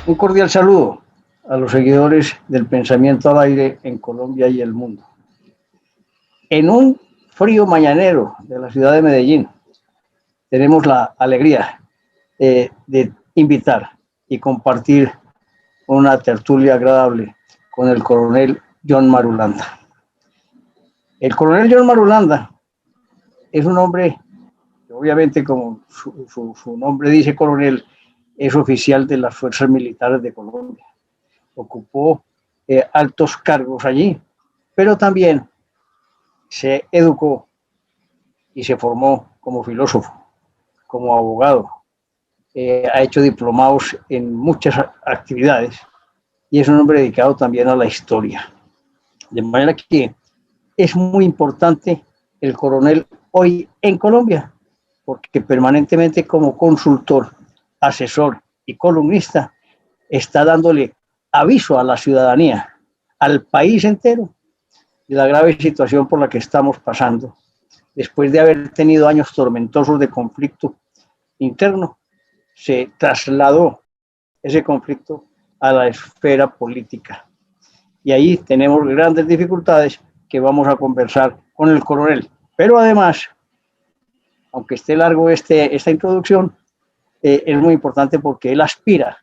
Un cordial saludo a los seguidores del pensamiento al aire en Colombia y el mundo. En un frío mañanero de la ciudad de Medellín, tenemos la alegría de invitar y compartir una tertulia agradable con el coronel John Marulanda. El coronel John Marulanda es un hombre, obviamente como su nombre dice coronel, es oficial de las Fuerzas Militares de Colombia. Ocupó altos cargos allí, pero también se educó y se formó como filósofo, como abogado. Ha hecho diplomados en muchas actividades y es un hombre dedicado también a la historia. De manera que es muy importante el coronel hoy en Colombia, porque permanentemente como consultor, asesor y columnista está dándole aviso a la ciudadanía, al país entero, de la grave situación por la que estamos pasando, después de haber tenido años tormentosos de conflicto interno. Se trasladó ese conflicto a la esfera política. Y ahí tenemos grandes dificultades que vamos a conversar con el coronel. Pero además, aunque esté largo esta introducción, es muy importante porque él aspira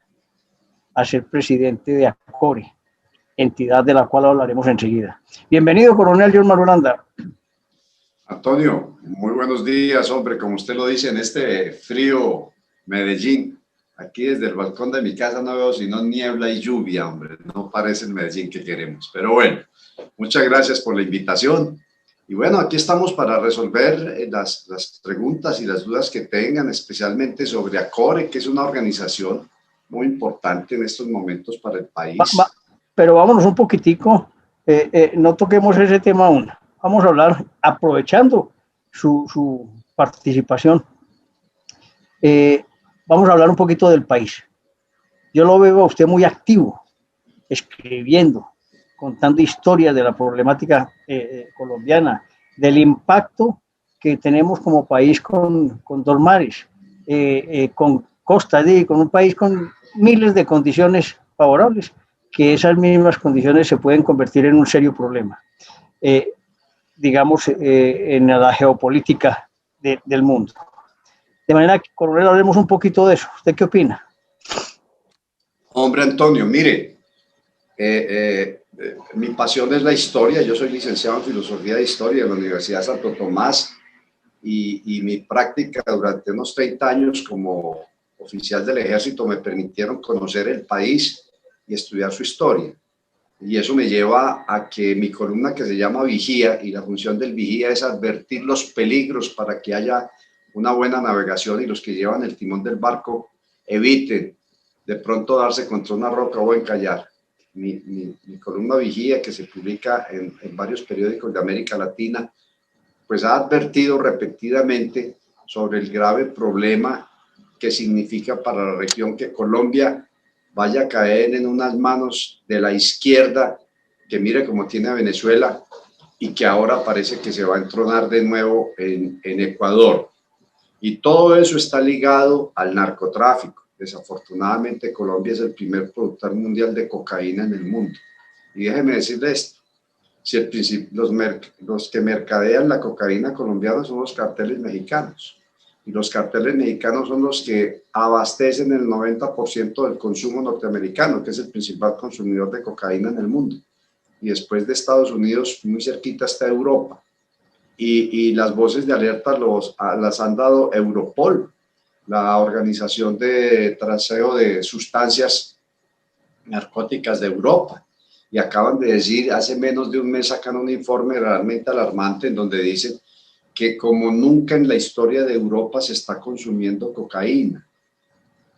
a ser presidente de ACORE, entidad de la cual hablaremos enseguida. Bienvenido, coronel John Marulanda. Antonio, muy buenos días, hombre, como usted lo dice, en este frío Medellín. Aquí desde el balcón de mi casa no veo sino niebla y lluvia, hombre. No parece el Medellín que queremos. Pero bueno, muchas gracias por la invitación. Y bueno, aquí estamos para resolver las preguntas y las dudas que tengan, especialmente sobre ACORE, que es una organización muy importante en estos momentos para el país. Pero vámonos un poquitico, no toquemos ese tema aún. Vamos a hablar, aprovechando su participación, vamos a hablar un poquito del país. Yo lo veo a usted muy activo, escribiendo, contando historias de la problemática colombiana, del impacto que tenemos como país con dos mares, con costa, con un país con miles de condiciones favorables, que esas mismas condiciones se pueden convertir en un serio problema, digamos, en la geopolítica del mundo. De manera que, coronel, hablemos un poquito de eso. ¿Usted qué opina? Hombre, Antonio, mire, mi pasión es la historia. Yo soy licenciado en Filosofía de Historia en la Universidad Santo Tomás y mi práctica durante unos 30 años como oficial del Ejército me permitieron conocer el país y estudiar su historia. Y eso me lleva a que mi columna, que se llama Vigía, y la función del vigía es advertir los peligros para que haya una buena navegación y los que llevan el timón del barco eviten de pronto darse contra una roca o encallar. Mi columna Vigía, que se publica en varios periódicos de América Latina, pues ha advertido repetidamente sobre el grave problema que significa para la región que Colombia vaya a caer en unas manos de la izquierda, que mire cómo tiene a Venezuela y que ahora parece que se va a entronar de nuevo en Ecuador. Y todo eso está ligado al narcotráfico. Desafortunadamente, Colombia es el primer productor mundial de cocaína en el mundo. Y déjeme decirle esto, si los que mercadean la cocaína colombiana son los carteles mexicanos. Y los carteles mexicanos son los que abastecen el 90% del consumo norteamericano, que es el principal consumidor de cocaína en el mundo. Y después de Estados Unidos, muy cerquita está Europa. Y las voces de alerta las han dado Europol, la organización de traseo de sustancias narcóticas de Europa. Y acaban de decir, hace menos de un mes sacan un informe realmente alarmante en donde dicen que como nunca en la historia de Europa se está consumiendo cocaína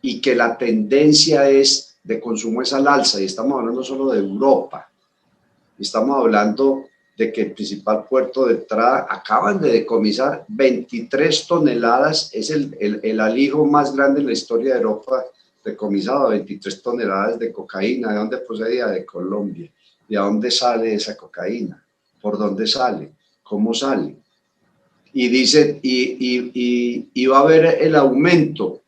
y que la tendencia es de consumo es al alza, y estamos hablando solo de Europa. Estamos hablando de que el principal puerto de entrada acaban de decomisar 23 toneladas, es el alijo más grande en la historia de Europa decomisado, 23 toneladas de cocaína. ¿De dónde procedía? De Colombia. ¿De dónde sale esa cocaína? ¿Por dónde sale? ¿Cómo sale? Y dice, y va a haber el aumento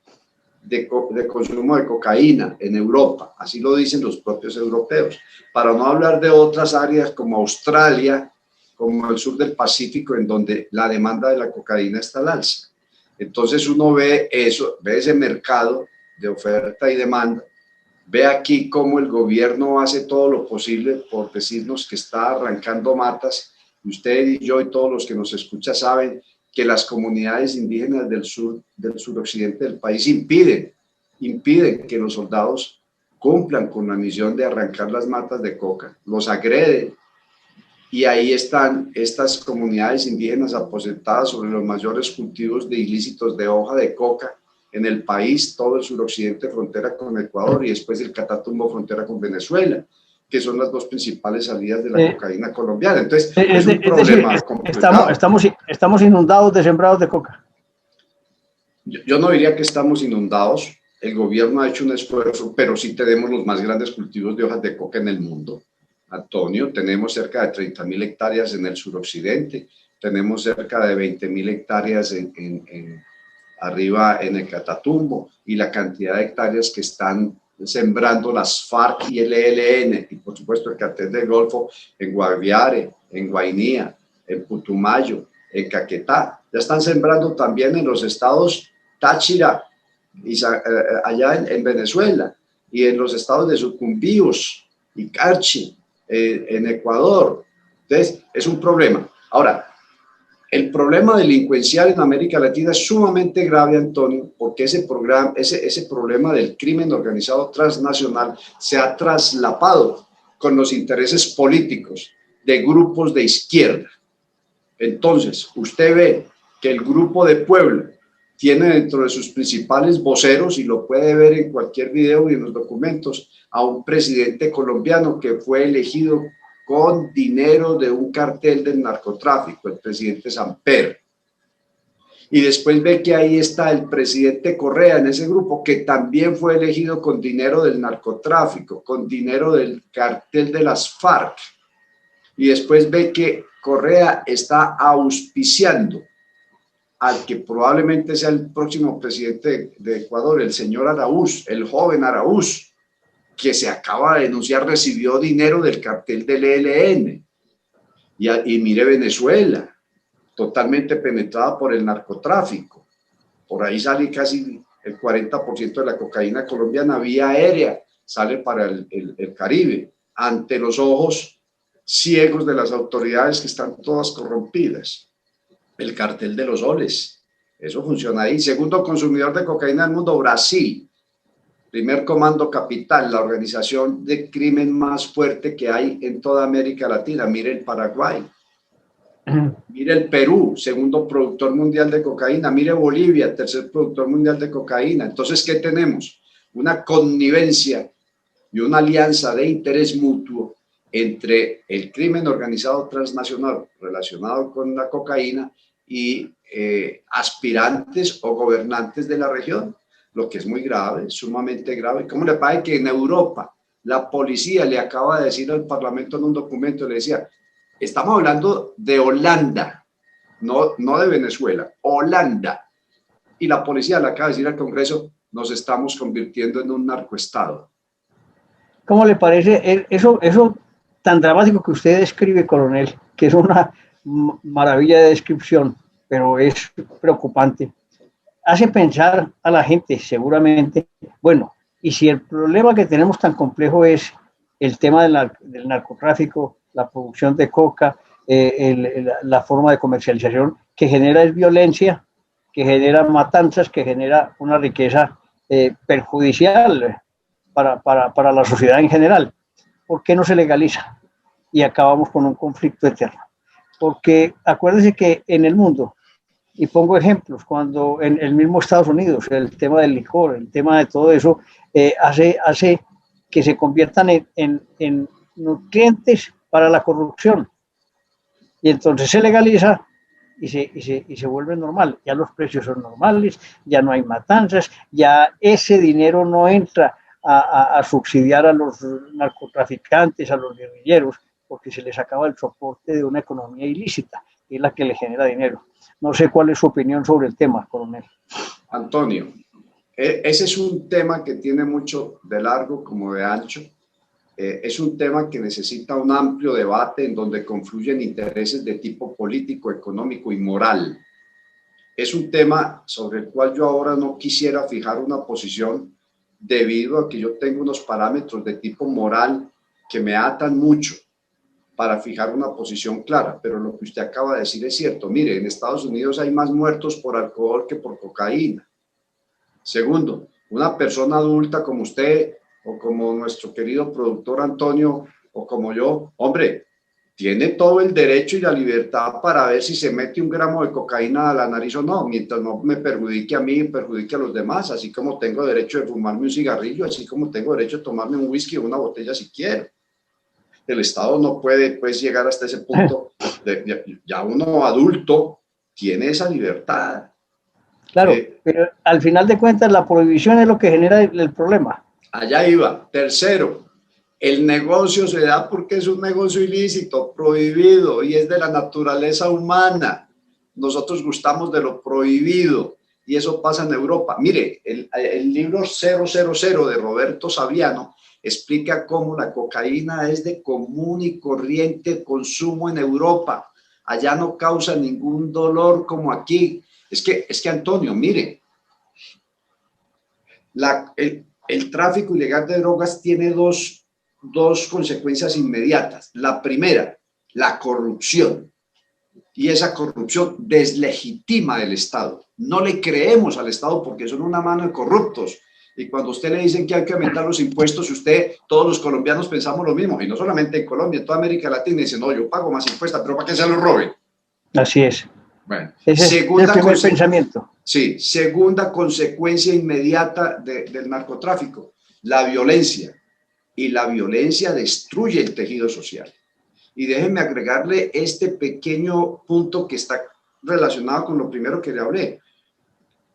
de consumo de cocaína en Europa, así lo dicen los propios europeos, para no hablar de otras áreas como Australia, como el sur del Pacífico, en donde la demanda de la cocaína está al alza. Entonces uno ve eso, ve ese mercado de oferta y demanda, ve aquí cómo el gobierno hace todo lo posible por decirnos que está arrancando matas, y usted y yo y todos los que nos escuchan saben que las comunidades indígenas del suroccidente del país impiden que los soldados cumplan con la misión de arrancar las matas de coca, los agreden, y ahí están estas comunidades indígenas aposentadas sobre los mayores cultivos de ilícitos de hoja de coca en el país, todo el suroccidente frontera con Ecuador y después el Catatumbo frontera con Venezuela, que son las dos principales salidas de la cocaína colombiana. Entonces, es un problema complicado. Estamos inundados de sembrados de coca. Yo no diría que estamos inundados. El gobierno ha hecho un esfuerzo, pero sí tenemos los más grandes cultivos de hojas de coca en el mundo. Antonio, tenemos cerca de 30.000 hectáreas en el suroccidente, tenemos cerca de 20.000 hectáreas arriba en el Catatumbo, y la cantidad de hectáreas que están sembrando las FARC y el ELN, y por supuesto el Cartel del Golfo en Guaviare, en Guainía, en Putumayo, en Caquetá. Ya están sembrando también en los estados Táchira, allá en Venezuela, y en los estados de Sucumbíos y Carchi, en Ecuador. Entonces, es un problema. Ahora, el problema delincuencial en América Latina es sumamente grave, Antonio, porque ese problema del crimen organizado transnacional se ha traslapado con los intereses políticos de grupos de izquierda. Entonces, usted ve que el Grupo de Puebla tiene dentro de sus principales voceros, y lo puede ver en cualquier video y en los documentos, a un presidente colombiano que fue elegido con dinero de un cartel del narcotráfico, el presidente Samper. Y después ve que ahí está el presidente Correa en ese grupo, que también fue elegido con dinero del narcotráfico, con dinero del cartel de las FARC. Y después ve que Correa está auspiciando al que probablemente sea el próximo presidente de Ecuador, el señor Araúz, el joven Araúz, que se acaba de denunciar, recibió dinero del cartel del ELN. Y mire Venezuela, totalmente penetrada por el narcotráfico. Por ahí sale casi el 40% de la cocaína colombiana vía aérea, sale para el Caribe, ante los ojos ciegos de las autoridades que están todas corrompidas. El cartel de los soles, eso funciona ahí. Segundo consumidor de cocaína del mundo, Brasil. Primer comando capital, la organización de crimen más fuerte que hay en toda América Latina. Mire el Paraguay, mire el Perú, segundo productor mundial de cocaína. Mire Bolivia, tercer productor mundial de cocaína. Entonces, ¿qué tenemos? Una connivencia y una alianza de interés mutuo entre el crimen organizado transnacional relacionado con la cocaína y aspirantes o gobernantes de la región, lo que es muy grave, sumamente grave. ¿Cómo le parece que en Europa la policía le acaba de decir al Parlamento en un documento, le decía, estamos hablando de Holanda, no de Venezuela, Holanda, y la policía le acaba de decir al Congreso, nos estamos convirtiendo en un narcoestado? ¿Cómo le parece eso tan dramático que usted describe, coronel, que es una maravilla de descripción, pero es preocupante? Hace pensar a la gente, seguramente, bueno, y si el problema que tenemos tan complejo es el tema del narcotráfico, la producción de coca, la forma de comercialización que genera es violencia, que genera matanzas, que genera una riqueza perjudicial para la sociedad en general. ¿Por qué no se legaliza? Y acabamos con un conflicto eterno. Porque acuérdense que en el mundo, y pongo ejemplos, cuando en el mismo Estados Unidos, el tema del licor, el tema de todo eso, hace que se conviertan en nutrientes para la corrupción. Y entonces se legaliza y se vuelve normal. Ya los precios son normales, ya no hay matanzas, ya ese dinero no entra a subsidiar a los narcotraficantes, a los guerrilleros, porque se les acaba el soporte de una economía ilícita, que es la que le genera dinero. No sé cuál es su opinión sobre el tema, coronel. Antonio, Ese es un tema que tiene mucho de largo como de ancho. Es un tema que necesita un amplio debate en donde confluyen intereses de tipo político, económico y moral. Es un tema sobre el cual yo ahora no quisiera fijar una posición debido a que yo tengo unos parámetros de tipo moral que me atan mucho para fijar una posición clara, pero lo que usted acaba de decir es cierto. Mire, en Estados Unidos hay más muertos por alcohol que por cocaína. Segundo, una persona adulta como usted o como nuestro querido productor Antonio o como yo, hombre, tiene todo el derecho y la libertad para ver si se mete un gramo de cocaína a la nariz o no, mientras no me perjudique a mí y perjudique a los demás, así como tengo derecho de fumarme un cigarrillo, así como tengo derecho de tomarme un whisky o una botella si quiero. El Estado no puede pues llegar hasta ese punto, ya uno adulto tiene esa libertad. Claro, pero al final de cuentas la prohibición es lo que genera el problema. Allá iba. Tercero, el negocio se da porque es un negocio ilícito, prohibido, y es de la naturaleza humana. Nosotros gustamos de lo prohibido y eso pasa en Europa. Mire, el libro 000 de Roberto Saviano explica cómo la cocaína es de común y corriente consumo en Europa. Allá no causa ningún dolor como aquí. Es que Antonio, mire, el tráfico ilegal de drogas tiene dos consecuencias inmediatas. La primera, la corrupción. Y esa corrupción deslegitima el Estado. No le creemos al Estado porque son una mano de corruptos. Y cuando a usted le dicen que hay que aumentar los impuestos, todos los colombianos pensamos lo mismo. Y no solamente en Colombia, en toda América Latina, dicen, no, yo pago más impuestos, pero ¿para qué se los roben? Así es. Bueno, ese es el primer pensamiento. Sí, segunda consecuencia inmediata del narcotráfico, la violencia. Y la violencia destruye el tejido social. Y déjenme agregarle este pequeño punto que está relacionado con lo primero que le hablé.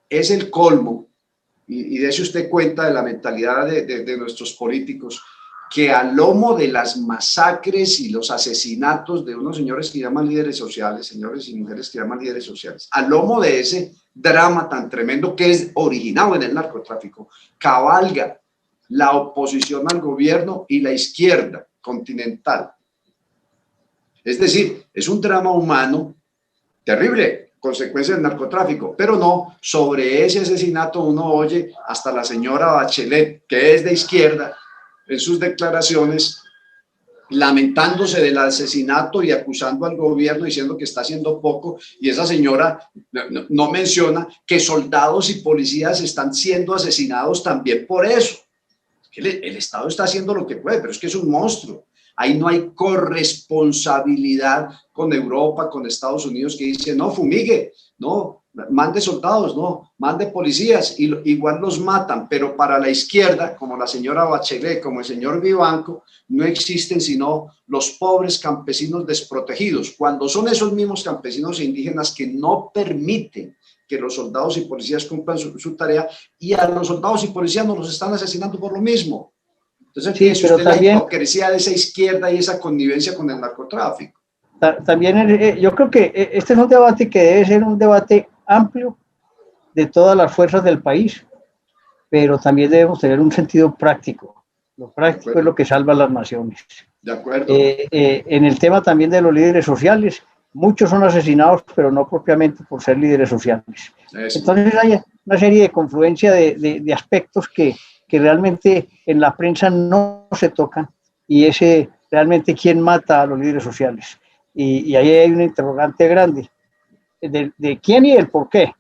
Es el colmo, y dése usted cuenta de la mentalidad de nuestros políticos, que a lomo de las masacres y los asesinatos de unos señores que llaman líderes sociales, señores y mujeres que llaman líderes sociales, a lomo de ese drama tan tremendo que es originado en el narcotráfico, cabalga la oposición al gobierno y la izquierda continental. Es decir, es un drama humano terrible, consecuencia del narcotráfico, pero no, sobre ese asesinato uno oye hasta la señora Bachelet, que es de izquierda, en sus declaraciones, lamentándose del asesinato y acusando al gobierno, diciendo que está haciendo poco, y esa señora no menciona que soldados y policías están siendo asesinados también por eso. El Estado está haciendo lo que puede, pero es que es un monstruo. Ahí no hay corresponsabilidad con Europa, con Estados Unidos, que dice, no, fumigue, no, mande soldados, no, mande policías, y igual los matan, pero para la izquierda, como la señora Bachelet, como el señor Vivanco, no existen sino los pobres campesinos desprotegidos, cuando son esos mismos campesinos e indígenas que no permiten que los soldados y policías cumplan su tarea, y a los soldados y policías nos los están asesinando por lo mismo. Entonces, sí, fíjese usted también, la hipocresía de esa izquierda y esa connivencia con el narcotráfico. También yo creo que este es un debate que debe ser un debate amplio de todas las fuerzas del país, pero también debemos tener un sentido práctico. Lo práctico es lo que salva a las naciones. De acuerdo. En el tema también de los líderes sociales, muchos son asesinados, pero no propiamente por ser líderes sociales. Eso. Entonces hay una serie de confluencia de aspectos que realmente en la prensa no se tocan, y ese realmente quién mata a los líderes sociales. Y ahí hay una interrogante grande de quién y el por qué.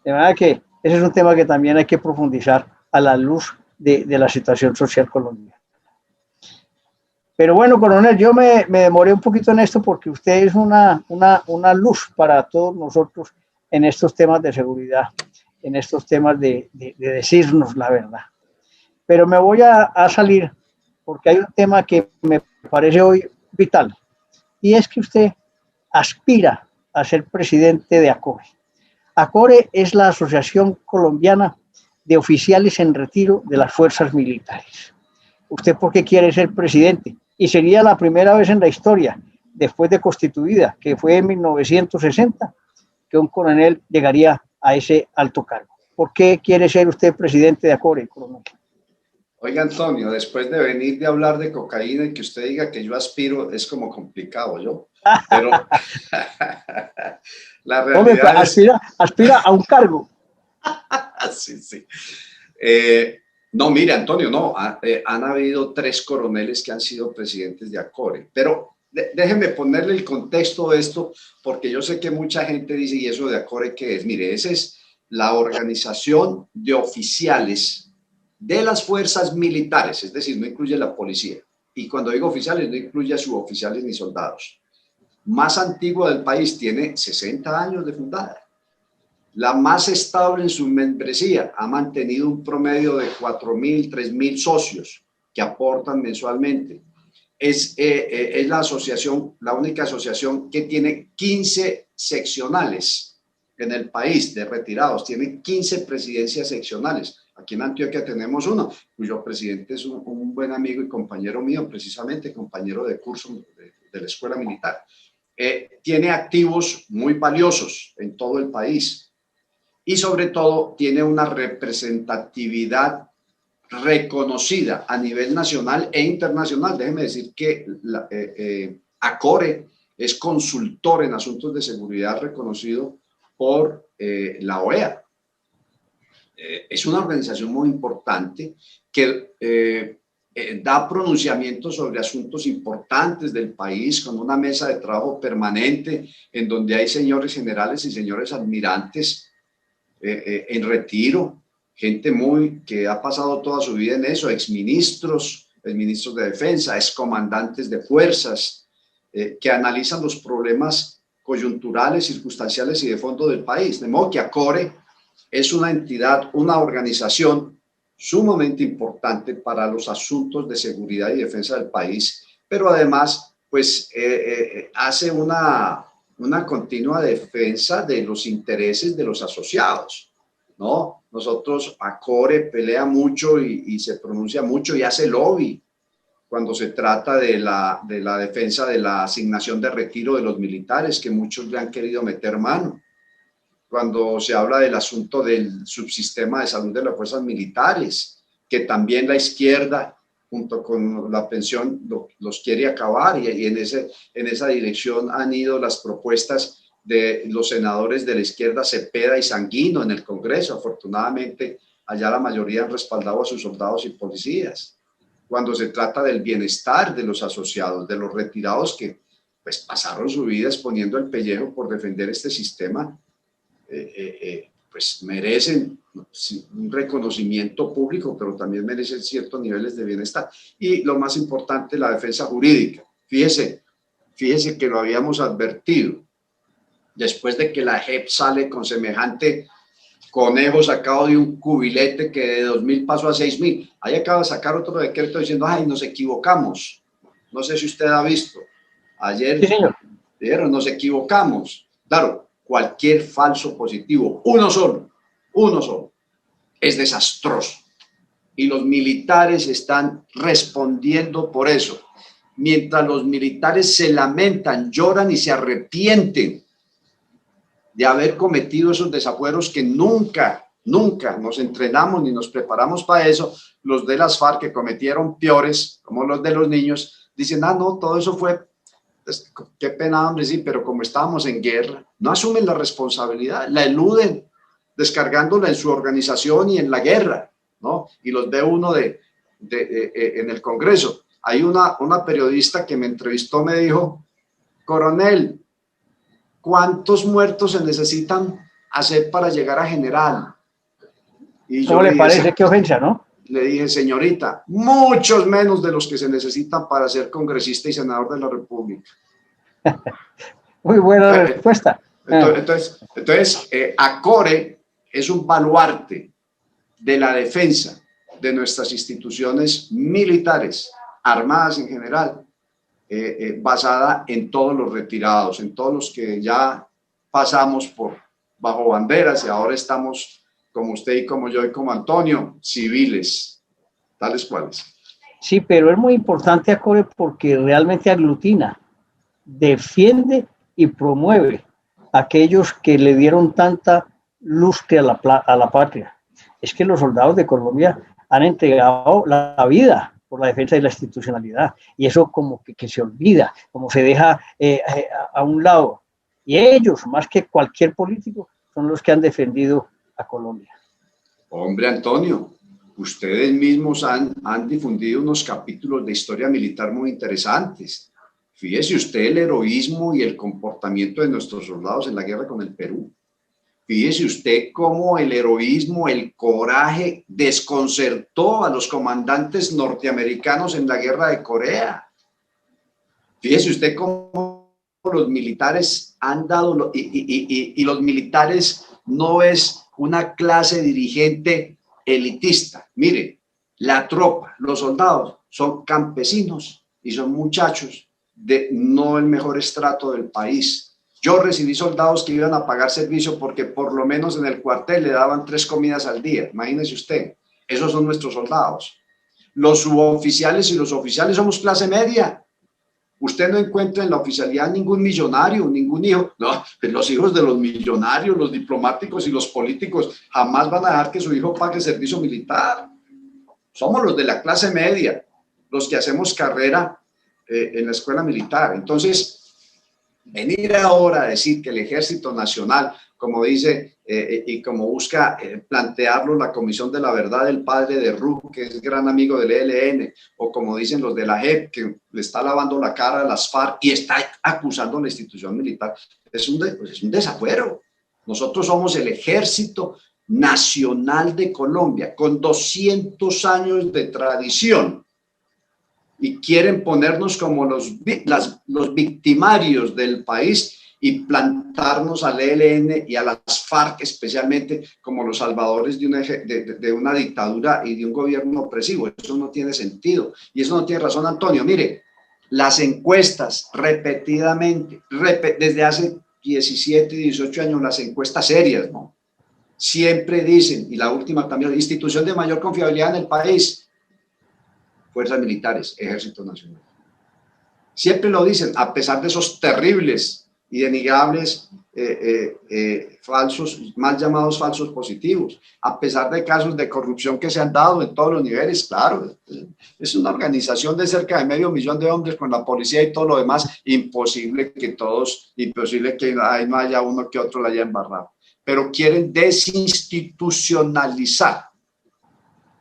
De manera que ese es un tema que también hay que profundizar a la luz de la situación social colombiana. Pero bueno, coronel, yo me demoré un poquito en esto porque usted es una luz para todos nosotros en estos temas de seguridad, en estos temas de decirnos la verdad. Pero me voy a salir porque hay un tema que me parece hoy vital, y es que usted aspira a ser presidente de ACORE. ACORE es la Asociación Colombiana de Oficiales en Retiro de las Fuerzas Militares. ¿Usted por qué quiere ser presidente? Y sería la primera vez en la historia, después de constituida, que fue en 1960, que un coronel llegaría a ese alto cargo. ¿Por qué quiere ser usted presidente de ACORE, coronel? Oiga, Antonio, después de venir de hablar de cocaína y que usted diga que yo aspiro, es como complicado, ¿yo? Pero la Hombre, realidad es... aspira a un cargo. Sí, sí. No, mire, Antonio, no, han habido 3 coroneles que han sido presidentes de ACORE, pero déjeme ponerle el contexto de esto, porque yo sé que mucha gente dice, ¿y eso de ACORE qué es? Mire, esa es la organización de oficiales de las fuerzas militares, es decir, no incluye la policía. Y cuando digo oficiales, no incluye a suboficiales ni soldados. Más antigua del país, tiene 60 años de fundada. La más estable en su membresía, ha mantenido un promedio de 4.000, 3.000 socios que aportan mensualmente. Es la asociación, la única asociación que tiene 15 seccionales en el país de retirados, tiene 15 presidencias seccionales. Aquí en Antioquia tenemos uno, cuyo presidente es un buen amigo y compañero mío, precisamente compañero de curso de la escuela militar. Tiene activos muy valiosos en todo el país y sobre todo tiene una representatividad reconocida a nivel nacional e internacional. Déjeme decir que ACORE es consultor en asuntos de seguridad reconocido por la OEA. Es una organización muy importante que da pronunciamientos sobre asuntos importantes del país, con una mesa de trabajo permanente en donde hay señores generales y señores almirantes en retiro, gente que ha pasado toda su vida en eso, exministros de defensa, excomandantes de fuerzas, que analizan los problemas coyunturales, circunstanciales y de fondo del país. De modo que ACORE es una entidad, una organización sumamente importante para los asuntos de seguridad y defensa del país, pero además pues hace una continua defensa de los intereses de los asociados, ¿no? Nosotros, ACORE pelea mucho y se pronuncia mucho y hace lobby cuando se trata de la defensa de la asignación de retiro de los militares, que muchos le han querido meter mano. Cuando se habla del asunto del subsistema de salud de las fuerzas militares, que también la izquierda, junto con la pensión, los quiere acabar, y en esa dirección han ido las propuestas de los senadores de la izquierda Cepeda y Sanguino en el Congreso. Afortunadamente, allá la mayoría han respaldado a sus soldados y policías. Cuando se trata del bienestar de los asociados, de los retirados que pues pasaron su vida exponiendo el pellejo por defender este sistema, pues merecen un reconocimiento público, pero también merecen ciertos niveles de bienestar. Y lo más importante, la defensa jurídica. Fíjese que lo habíamos advertido. Después de que la JEP sale con semejante conejo sacado de un cubilete que de 2.000 pasó a 6.000, ahí acaba de sacar otro decreto diciendo, ay, nos equivocamos. No sé si usted ha visto. Ayer Sí, señor. dijeron, nos equivocamos. Claro, cualquier falso positivo, uno solo, es desastroso. Y los militares están respondiendo por eso. Mientras los militares se lamentan, lloran y se arrepienten de haber cometido esos desafueros que nunca nos entrenamos ni nos preparamos para eso, los de las FARC que cometieron peores, como los de los niños, dicen, no, todo eso fue, pues, qué pena, hombre, sí, pero como estábamos en guerra, no asumen la responsabilidad, la eluden, descargándola en su organización y en la guerra, ¿no? Y los ve uno en el Congreso. Hay una periodista que me entrevistó, me dijo, coronel, ¿cuántos muertos se necesitan hacer para llegar a general? Y ¿Cómo le parece? Qué ofensa, ¿no? Le dije, señorita, muchos menos de los que se necesitan para ser congresista y senador de la República. Muy buena respuesta. Entonces, ACORE es un baluarte de la defensa de nuestras instituciones militares, armadas en general, basada en todos los retirados, en todos los que ya pasamos bajo banderas y ahora estamos, como usted y como yo y como Antonio, civiles, tales cuales. Sí, pero es muy importante ACORE porque realmente aglutina, defiende y promueve a aquellos que le dieron tanta lustre a la patria. Es que los soldados de Colombia han entregado la vida por la defensa de la institucionalidad, y eso como que se olvida, como se deja a un lado. Y ellos, más que cualquier político, son los que han defendido a Colombia. Hombre, Antonio, ustedes mismos han difundido unos capítulos de historia militar muy interesantes. Fíjese usted el heroísmo y el comportamiento de nuestros soldados en la guerra con el Perú. Fíjese usted cómo el heroísmo, el coraje desconcertó a los comandantes norteamericanos en la guerra de Corea. Fíjese usted cómo los militares han dado, y los militares no es una clase dirigente elitista. Mire, la tropa, los soldados son campesinos y son muchachos de no el mejor estrato del país. Yo recibí soldados que iban a pagar servicio porque por lo menos en el cuartel le daban 3 comidas al día. Imagínese usted, esos son nuestros soldados. Los suboficiales y los oficiales somos clase media. Usted no encuentra en la oficialidad ningún millonario, ningún hijo. No, los hijos de los millonarios, los diplomáticos y los políticos jamás van a dejar que su hijo pague servicio militar. Somos los de la clase media, los que hacemos carrera en la escuela militar. Entonces, venir ahora a decir que el Ejército Nacional, como dice y como busca plantearlo la Comisión de la Verdad del padre de Ruj, que es gran amigo del ELN, o como dicen los de la JEP, que le está lavando la cara a las FARC y está acusando a la institución militar, es un desafuero. Nosotros somos el Ejército Nacional de Colombia, con 200 años de tradición. Y quieren ponernos como los victimarios del país y plantarnos al ELN y a las FARC especialmente como los salvadores de una dictadura y de un gobierno opresivo. Eso no tiene sentido y eso no tiene razón, Antonio. Mire, las encuestas repetidamente, desde hace 17, 18 años, las encuestas serias, ¿no? Siempre dicen, y la última también, institución de mayor confiabilidad en el país, fuerzas militares, Ejército Nacional. Siempre lo dicen, a pesar de esos terribles y denigrables falsos, mal llamados falsos positivos, a pesar de casos de corrupción que se han dado en todos los niveles. Claro, es una organización de cerca de 500.000 de hombres con la policía y todo lo demás, imposible que ahí no haya uno que otro la haya embarrado, pero quieren desinstitucionalizar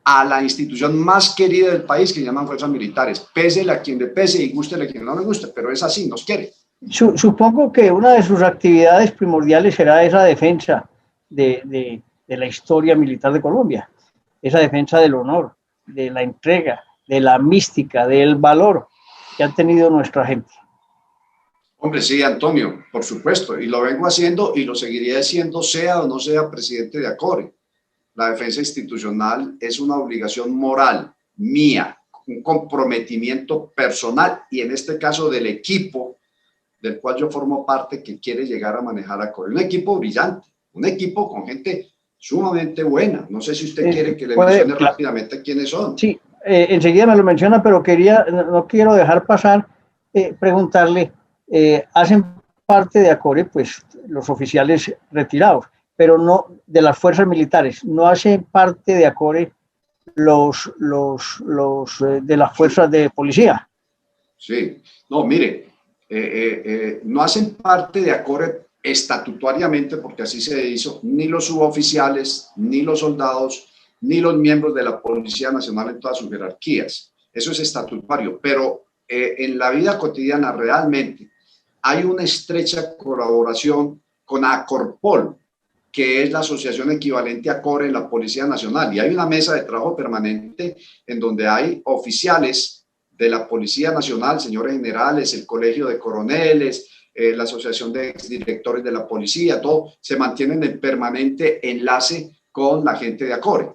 a la institución más querida del país, que llaman fuerzas militares, pésele a quien le pese y gústele a quien no le guste, pero es así, nos quiere. Supongo que una de sus actividades primordiales será esa defensa de la historia militar de Colombia, esa defensa del honor, de la entrega, de la mística, del valor que ha tenido nuestra gente. Hombre, sí, Antonio, por supuesto, y lo vengo haciendo y lo seguiré haciendo, sea o no sea presidente de ACORE. La defensa institucional es una obligación moral mía, un comprometimiento personal y en este caso del equipo del cual yo formo parte que quiere llegar a manejar ACORE. Un equipo brillante, un equipo con gente sumamente buena. No sé si usted quiere que le mencione rápidamente quiénes son. Sí, enseguida me lo menciona, pero no quiero dejar pasar, preguntarle, hacen parte de ACORE pues los oficiales retirados, pero no de las fuerzas militares, no hacen parte de ACORE los de las fuerzas de policía. Sí, no, mire, no hacen parte de ACORE estatutariamente, porque así se hizo, ni los suboficiales, ni los soldados, ni los miembros de la Policía Nacional en todas sus jerarquías. Eso es estatutario, pero en la vida cotidiana realmente hay una estrecha colaboración con ACORPOL, que es la asociación equivalente a ACORE en la Policía Nacional, y hay una mesa de trabajo permanente en donde hay oficiales de la Policía Nacional, señores generales, el Colegio de Coroneles, la Asociación de Exdirectores de la Policía, todo se mantienen en permanente enlace con la gente de ACORE.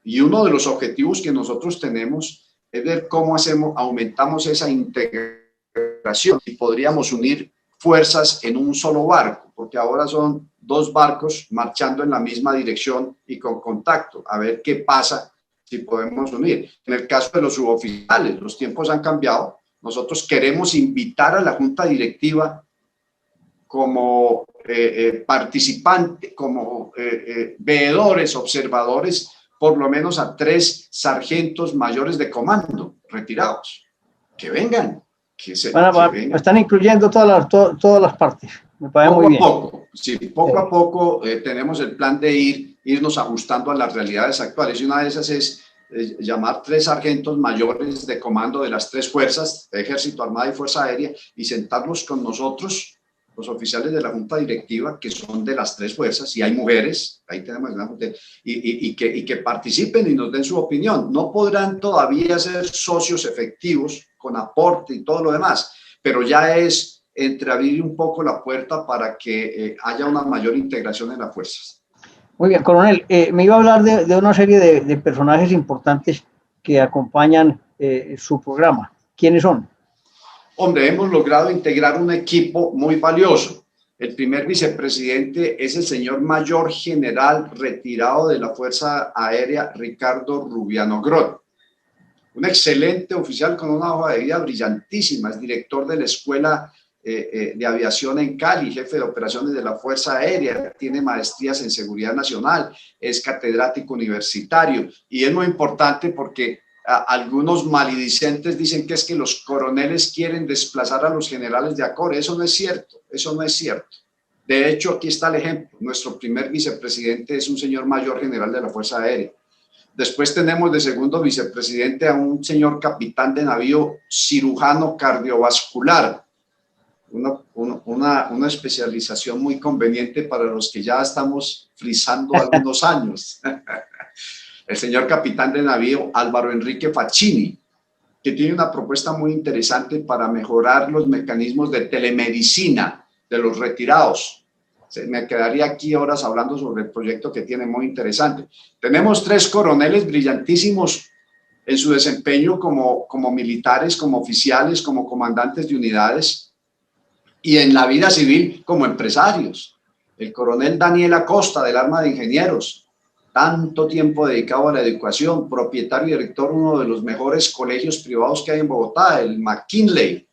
Y uno de los objetivos que nosotros tenemos es ver cómo aumentamos esa integración y podríamos unir fuerzas en un solo barco, porque ahora son 2 barcos marchando en la misma dirección y con contacto, a ver qué pasa si podemos unir. En el caso de los suboficiales, los tiempos han cambiado. Nosotros queremos invitar a la Junta Directiva como participantes, como veedores, observadores, por lo menos a 3 sargentos mayores de comando retirados. Que vengan. Que vengan. Están incluyendo todas las partes. Me parece muy bien. Poco a poco tenemos el plan de irnos ajustando a las realidades actuales. Y una de esas es llamar 3 sargentos mayores de comando de las 3 fuerzas, Ejército, Armada y Fuerza Aérea, y sentarlos con nosotros, los oficiales de la Junta Directiva, que son de las 3 fuerzas, y hay mujeres, ahí tenemos una mujer, y que participen y nos den su opinión. No podrán todavía ser socios efectivos con aporte y todo lo demás, pero ya es entreabrir un poco la puerta para que haya una mayor integración en las fuerzas. Muy bien, coronel, me iba a hablar de una serie de personajes importantes que acompañan su programa. ¿Quiénes son? Hombre, hemos logrado integrar un equipo muy valioso. El primer vicepresidente es el señor mayor general retirado de la Fuerza Aérea, Ricardo Rubiano Grot. Un excelente oficial con una hoja de vida brillantísima, es director de la Escuela de Aviación en Cali, jefe de operaciones de la Fuerza Aérea, tiene maestrías en Seguridad Nacional, es catedrático universitario, y es muy importante porque algunos maledicentes dicen que es que los coroneles quieren desplazar a los generales de ACORE. Eso no es cierto, eso no es cierto. De hecho, aquí está el ejemplo. Nuestro primer vicepresidente es un señor mayor general de la Fuerza Aérea. Después tenemos de segundo vicepresidente a un señor capitán de navío cirujano cardiovascular, una especialización muy conveniente para los que ya estamos frisando algunos años. El señor capitán de navío Álvaro Enrique Facchini, que tiene una propuesta muy interesante para mejorar los mecanismos de telemedicina de los retirados. Me quedaría aquí horas hablando sobre el proyecto que tiene, muy interesante. Tenemos 3 coroneles brillantísimos en su desempeño como militares, como oficiales, como comandantes de unidades, y en la vida civil como empresarios. El coronel Daniel Acosta, del Arma de Ingenieros, tanto tiempo dedicado a la educación, propietario y director de uno de los mejores colegios privados que hay en Bogotá, el McKinley,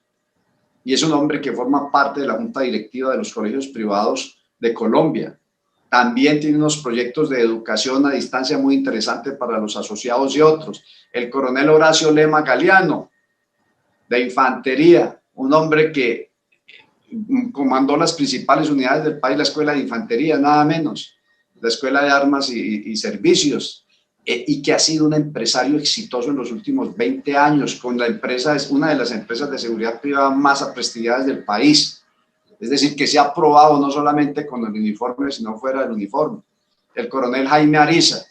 y es un hombre que forma parte de la junta directiva de los colegios privados de Colombia. También tiene unos proyectos de educación a distancia muy interesantes para los asociados y otros. El coronel Horacio Lema Galeano, de Infantería, un hombre que comandó las principales unidades del país, la Escuela de Infantería, nada menos, la Escuela de Armas y Servicios, y que ha sido un empresario exitoso en los últimos 20 años, con la empresa, es una de las empresas de seguridad privada más prestigiadas del país. Es decir, que se ha probado no solamente con el uniforme, sino fuera del uniforme. El coronel Jaime Ariza,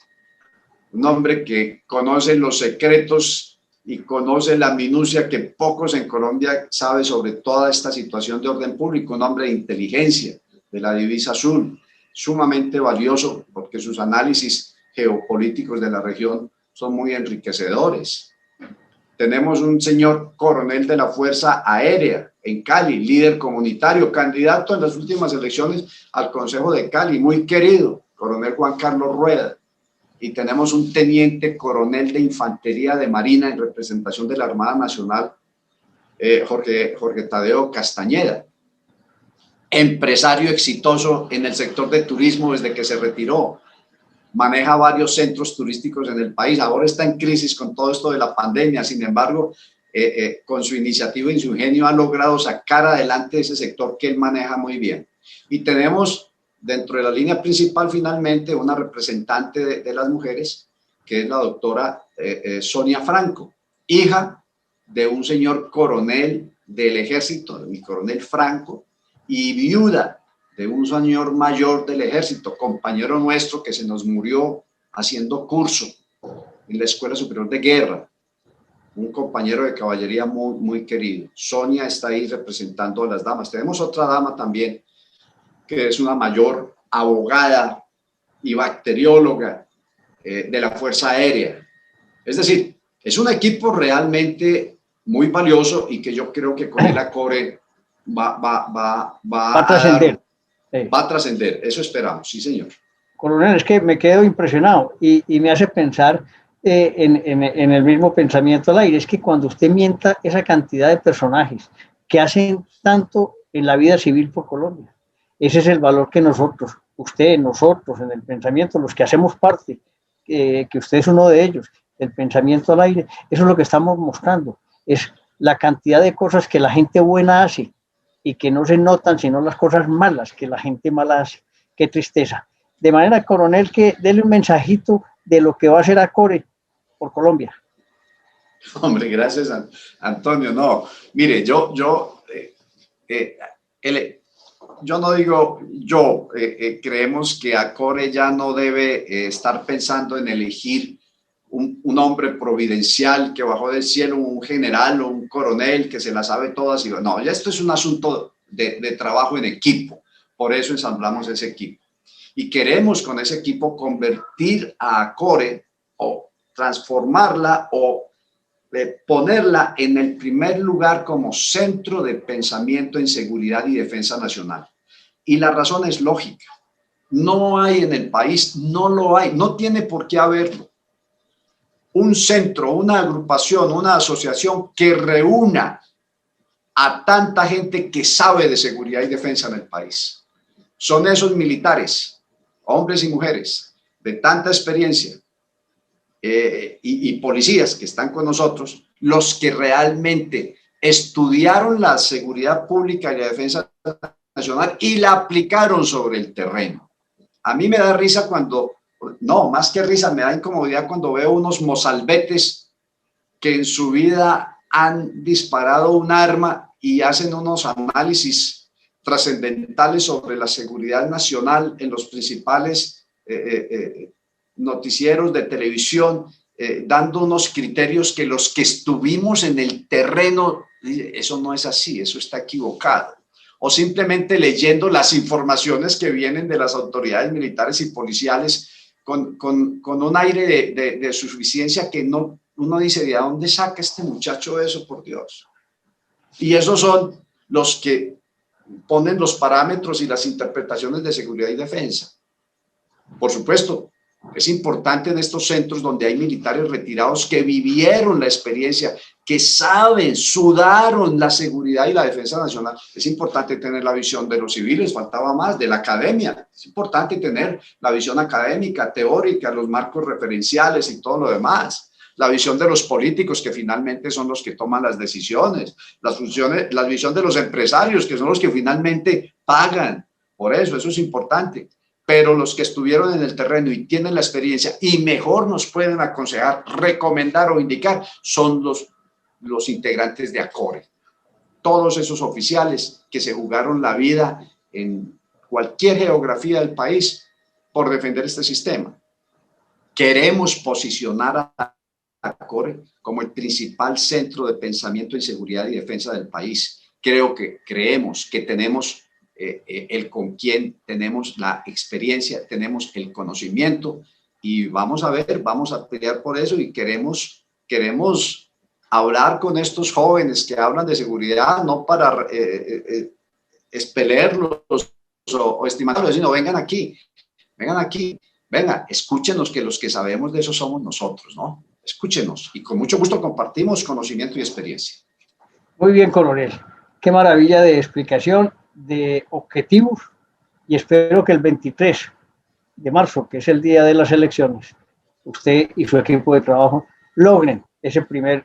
un hombre que conoce los secretos y conoce la minucia que pocos en Colombia saben sobre toda esta situación de orden público, un hombre de inteligencia, de la divisa azul, sumamente valioso porque sus análisis geopolíticos de la región son muy enriquecedores. Tenemos un señor coronel de la Fuerza Aérea en Cali, líder comunitario, candidato en las últimas elecciones al Consejo de Cali, muy querido, coronel Juan Carlos Rueda. Y tenemos un teniente coronel de Infantería de Marina en representación de la Armada Nacional, Jorge Tadeo Castañeda, empresario exitoso en el sector de turismo desde que se retiró, maneja varios centros turísticos en el país, ahora está en crisis con todo esto de la pandemia, sin embargo, con su iniciativa y su ingenio ha logrado sacar adelante ese sector que él maneja muy bien. Y tenemos dentro de la línea principal, finalmente, una representante de las mujeres, que es la doctora Sonia Franco, hija de un señor coronel del ejército, mi coronel Franco, y viuda de un señor mayor del ejército, compañero nuestro que se nos murió haciendo curso en la Escuela Superior de Guerra, un compañero de caballería muy, muy querido. Sonia está ahí representando a las damas. Tenemos otra dama también, que es una mayor abogada y bacterióloga de la Fuerza Aérea. Es decir, es un equipo realmente muy valioso y que yo creo que con el ACORE va a trascender. Va a trascender, eso esperamos, sí señor. Coronel, es que me quedo impresionado y me hace pensar en el mismo pensamiento al aire. Es que cuando usted mienta esa cantidad de personajes que hacen tanto en la vida civil por Colombia, Ese es el valor que nosotros, usted, nosotros, en el pensamiento, los que hacemos parte, que usted es uno de ellos, el pensamiento al aire, eso es lo que estamos mostrando, es la cantidad de cosas que la gente buena hace y que no se notan, sino las cosas malas que la gente mala hace. Qué tristeza. De manera, coronel, que dele un mensajito de lo que va a hacer Acore por Colombia. Hombre, gracias, Antonio. No, mire, yo no digo creemos que Acore ya no debe estar pensando en elegir un hombre providencial que bajó del cielo, un general o un coronel que se la sabe todas. No, ya esto es un asunto de trabajo en equipo. Por eso ensamblamos ese equipo. Y queremos con ese equipo convertir a Acore o transformarla o ponerla en el primer lugar como centro de pensamiento en seguridad y defensa nacional. Y la razón es lógica. No hay en el país, no lo hay, no tiene por qué haberlo. Un centro, una agrupación, una asociación que reúna a tanta gente que sabe de seguridad y defensa en el país. Son esos militares, hombres y mujeres, de tanta experiencia, y policías que están con nosotros, los que realmente estudiaron la seguridad pública y la defensa nacional y la aplicaron sobre el terreno. A mí me da risa cuando, no, más que risa, me da incomodidad cuando veo unos mozalbetes que en su vida han disparado un arma y hacen unos análisis trascendentales sobre la seguridad nacional en los principales noticieros de televisión, dando unos criterios que los que estuvimos en el terreno, eso no es así, eso está equivocado. O simplemente leyendo las informaciones que vienen de las autoridades militares y policiales con un aire de suficiencia que no, uno dice, ¿de dónde saca este muchacho eso, por Dios? Y esos son los que ponen los parámetros y las interpretaciones de seguridad y defensa. Por supuesto, es importante en estos centros donde hay militares retirados que vivieron la experiencia, que saben, sudaron la seguridad y la defensa nacional. Es importante tener la visión de los civiles, faltaba más, de la academia. Es importante tener la visión académica, teórica, los marcos referenciales y todo lo demás. La visión de los políticos, que finalmente son los que toman las decisiones. La visión de los empresarios, que son los que finalmente pagan. Por eso es importante. Pero los que estuvieron en el terreno y tienen la experiencia y mejor nos pueden aconsejar, recomendar o indicar son los integrantes de Acore. Todos esos oficiales que se jugaron la vida en cualquier geografía del país por defender este sistema. Queremos posicionar a Acore como el principal centro de pensamiento en seguridad y defensa del país. Creemos que tenemos el con quien, tenemos la experiencia, tenemos el conocimiento y vamos a ver, vamos a pelear por eso y queremos hablar con estos jóvenes que hablan de seguridad, no para expelerlos o estimarlos, sino vengan aquí, vengan, escúchenos, que los que sabemos de eso somos nosotros, ¿no? Escúchenos y con mucho gusto compartimos conocimiento y experiencia. Muy bien, coronel. Qué maravilla de explicación, de objetivos, y espero que el 23 de marzo, que es el día de las elecciones, usted y su equipo de trabajo logren ese primer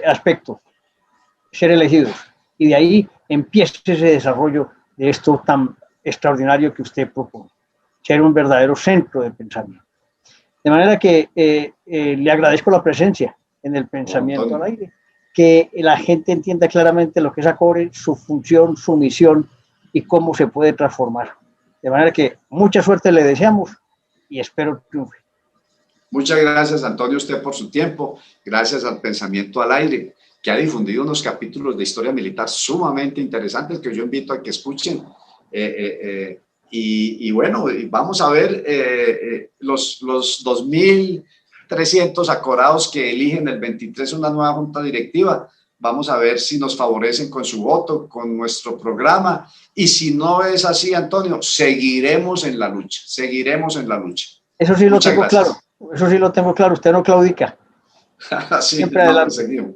aspecto, ser elegidos, y de ahí empiece ese desarrollo de esto tan extraordinario que usted propone, ser un verdadero centro de pensamiento. De manera que le agradezco la presencia en el pensamiento al aire, que la gente entienda claramente lo que es Acore, su función, su misión y cómo se puede transformar. De manera que mucha suerte le deseamos y espero triunfe. Muchas gracias, Antonio, usted por su tiempo. Gracias al Pensamiento al Aire, que ha difundido unos capítulos de historia militar sumamente interesantes que yo invito a que escuchen. Y bueno, vamos a ver los 2.300 acorados que eligen el 23 una nueva junta directiva. Vamos a ver si nos favorecen con su voto, con nuestro programa. Y si no es así, Antonio, seguiremos en la lucha, Eso sí lo tengo claro, eso sí lo tengo claro, usted no claudica. Sí, siempre adelante. Seguimos.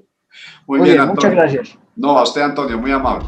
Muy bien, Antonio. Muchas gracias. No, a usted, Antonio, muy amable.